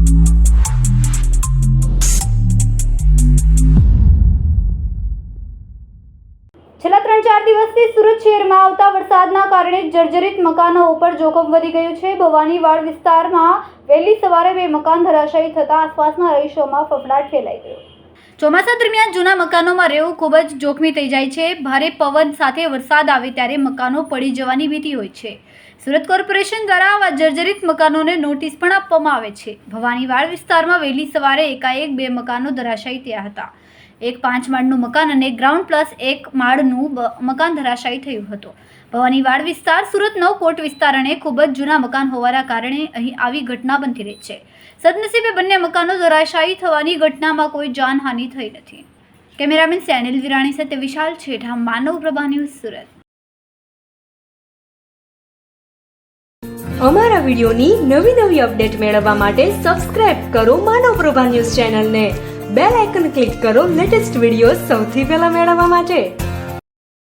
છેલ્લા 3-4 દિવસથી સુરત શહેરમાં આવતા વરસાદના કારણે જર્જરિત મકાનો ઉપર જોખમ વધી ગયું છે। ભવાનીવાડ વિસ્તારમાં વહેલી સવારે 2 મકાન ધરાશાયી થતા આસપાસના રહીશોમાં ફફડાટ ફેલાઈ ગયો। ચોમાસા દરમિયાન જૂના મકાનોમાં રહેવું ખૂબ જ જોખમી થઈ જાય છે। ભારે પવન સાથે વરસાદ આવે ત્યારે મકાનો પડી જવાની ભીતિ હોય છે। સુરત કોર્પોરેશન દ્વારા આવા જર્જરિત મકાનોને નોટિસ પણ આપવામાં આવે છે। ભવાનીવાડ વિસ્તારમાં વહેલી સવારે એકાએક 2 મકાનો ધરાશાયી થયા હતા। એક 5 માળનું મકાન અને ગ્રાઉન્ડ પ્લસ 1 માળનું મકાન ધરાશાયી થયું હતું। ભવાનીવાડ વિસ્તાર સુરત નવકોટ વિસ્તાર અને ખૂબ જ જૂના મકાન હોવાના કારણે અહીં આવી ઘટના બનતી રહે છે। સદનસીબે બંને મકાનો ધરાશાયી થવાની ઘટનામાં કોઈ જાનહાનિ થઈ નથી। કેમેરામેન સેનિલ વિરાણી સાથે વિશાલ છેઠા, માનવ પ્રભા ન્યૂઝ, સુરત। અમારા વિડિયોની નવી અપડેટ મેળવવા માટે સબસ્ક્રાઇબ કરો માનવ પ્રભા ન્યૂઝ ચેનલને। બેલ આઇકન ક્લિક કરો લેટેસ્ટ વિડીયો સૌથી પહેલા મેળવવા માટે।